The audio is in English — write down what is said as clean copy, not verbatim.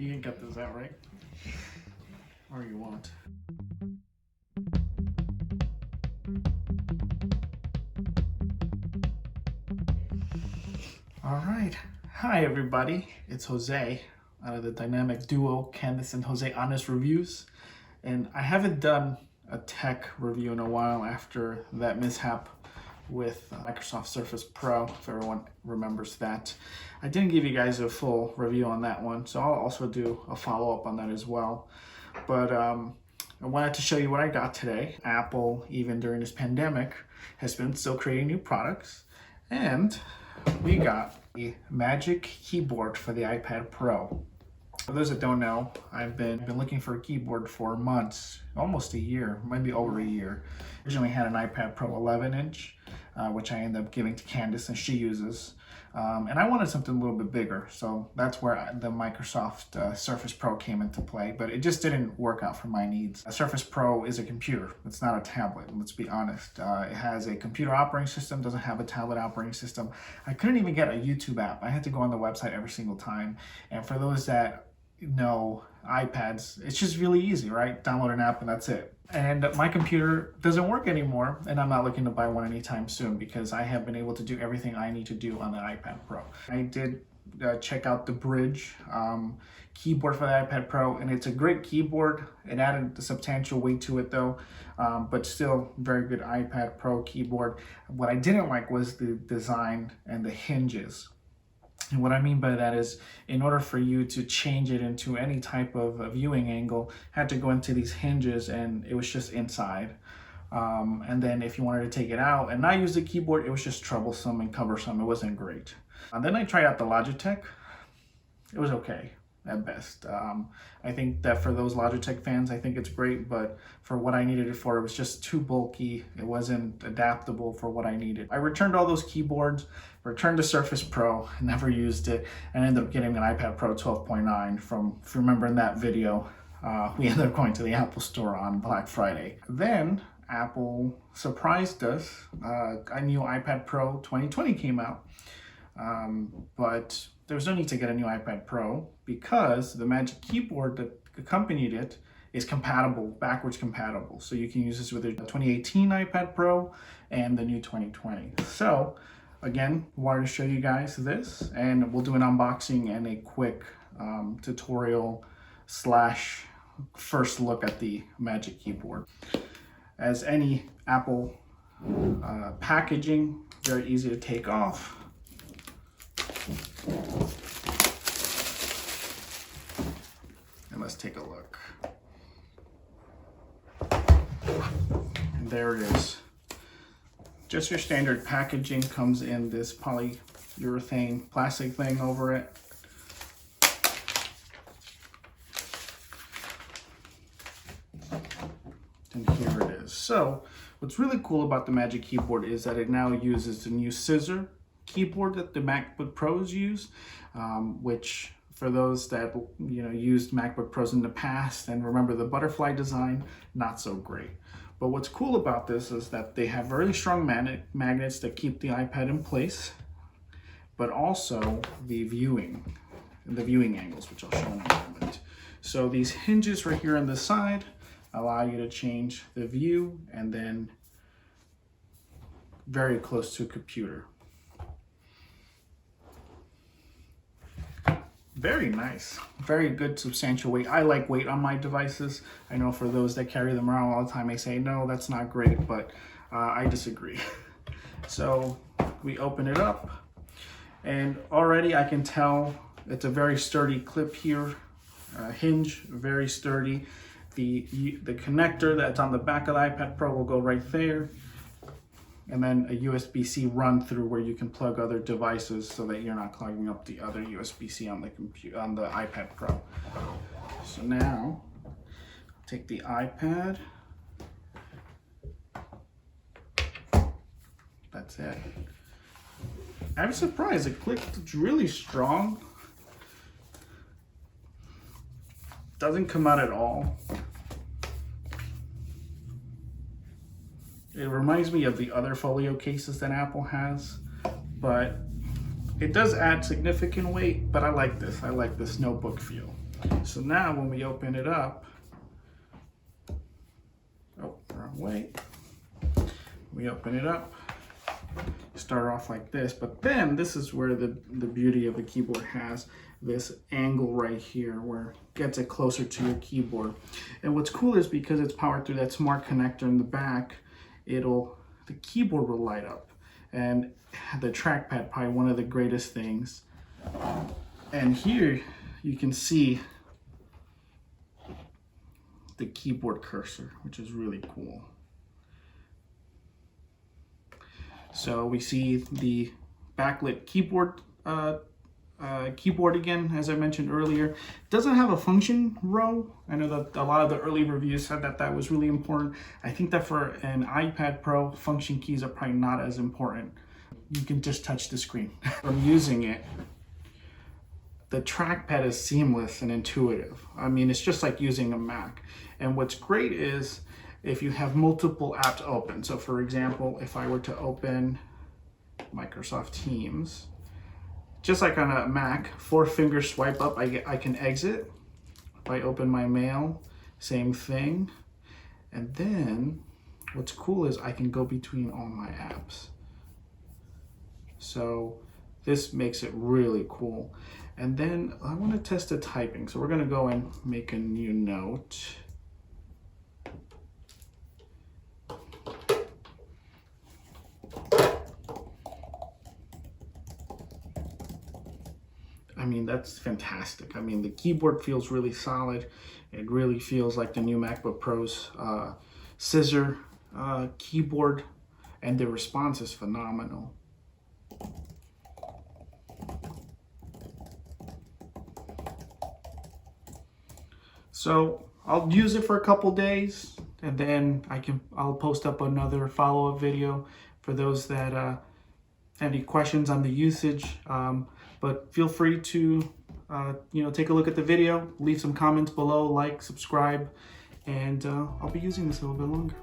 You can cut this out, right? Or you won't. All right. Hi, everybody. It's Jose out of the dynamic duo Candice and Jose Honest Reviews. And I haven't done a tech review in a while after that mishap with Microsoft Surface Pro, if everyone remembers that. I didn't give you guys a full review on that one, so I'll also do a follow-up on that as well. But I wanted to show you what I got today. Apple, even during this pandemic, has been still creating new products, and we got a Magic Keyboard for the iPad Pro. For those that don't know, I've been looking for a keyboard for months, almost a year, maybe over a year. Originally had an iPad Pro 11-inch, which I ended up giving to Candice and she uses. And I wanted something a little bit bigger, so that's where the Microsoft Surface Pro came into play, but it just didn't work out for my needs. A Surface Pro is a computer, it's not a tablet, let's be honest. It has a computer operating system, doesn't have a tablet operating system. I couldn't even get a YouTube app. I had to go on the website every single time. And for those that know iPads, it's just really easy, right? Download an app and that's it. And my computer doesn't work anymore, and I'm not looking to buy one anytime soon because I have been able to do everything I need to do on the iPad Pro. I did check out the Bridge keyboard for the iPad Pro, and it's a great keyboard. It added a substantial weight to it though, but still very good iPad Pro keyboard. What I didn't like was the design and the hinges. And what I mean by that is, in order for you to change it into any type of a viewing angle, had to go into these hinges, and it was just inside. And then if you wanted to take it out and not use the keyboard, it was just troublesome and cumbersome. It wasn't great. And then I tried out the Logitech. It was okay at best. I think that for those Logitech fans, I think it's great, but for what I needed it for, it was just too bulky. It wasn't adaptable for what I needed. I returned all those keyboards, returned the Surface Pro, never used it, and ended up getting an iPad Pro 12.9 from, if you remember in that video, we ended up going to the Apple store on Black Friday. Then Apple surprised us. A new iPad Pro 2020 came out, but there was no need to get a new iPad Pro because the Magic Keyboard that accompanied it is compatible, backwards compatible. So you can use this with the 2018 iPad Pro and the new 2020. So again, wanted to show you guys this, and we'll do an unboxing and a quick tutorial slash first look at the Magic Keyboard. As any Apple packaging, very easy to take off. And let's take a look. And there it is. Just your standard packaging, comes in this polyurethane plastic thing over it. And here it is. So what's really cool about the Magic Keyboard is that it now uses the new scissor keyboard that the MacBook Pros use, which for those that used MacBook Pros in the past and remember the butterfly design, not so great. But what's cool about this is that they have very strong magnets that keep the iPad in place, but also the viewing angles, which I'll show in a moment. So these hinges right here on the side allow you to change the view, and then very close to a computer. Very nice, very good substantial weight. I like weight on my devices. I know for those that carry them around all the time, they say, no, that's not great, but I disagree. So we open it up, and already I can tell it's a very sturdy clip here, hinge, very sturdy. The connector that's on the back of the iPad Pro will go right there. And then a USB-C run through where you can plug other devices so that you're not clogging up the other USB-C on the iPad Pro. So now, take the iPad. That's it. I'm surprised, it clicked really strong. Doesn't come out at all. It reminds me of the other folio cases that Apple has, but it does add significant weight, but I like this. I like this notebook feel. So now when we open it up, oh, wrong way. We open it up, start off like this, but then this is where the beauty of the keyboard has this angle right here where it gets it closer to your keyboard. And what's cool is because it's powered through that smart connector in the back, the keyboard will light up. And the trackpad, probably one of the greatest things. And here you can see the keyboard cursor, which is really cool. So we see the backlit keyboard again, as I mentioned earlier. It doesn't have a function row. I know that a lot of the early reviews said that that was really important. I think that for an iPad Pro, function keys are probably not as important. You can just touch the screen. From using it, the trackpad is seamless and intuitive. I mean, it's just like using a Mac. And what's great is if you have multiple apps open. So for example, if I were to open Microsoft Teams, just like on a Mac, 4-finger swipe up, I can exit. If I open my mail, same thing. And then what's cool is I can go between all my apps. So this makes it really cool. And then I want to test the typing. So we're going to go and make a new note. I mean, that's fantastic. I mean, the keyboard feels really solid. It really feels like the new MacBook Pro's scissor keyboard, and the response is phenomenal. So I'll use it for a couple days, and then I'll post up another follow-up video for those that have any questions on the usage. But feel free to take a look at the video, leave some comments below, like, subscribe, and I'll be using this a little bit longer.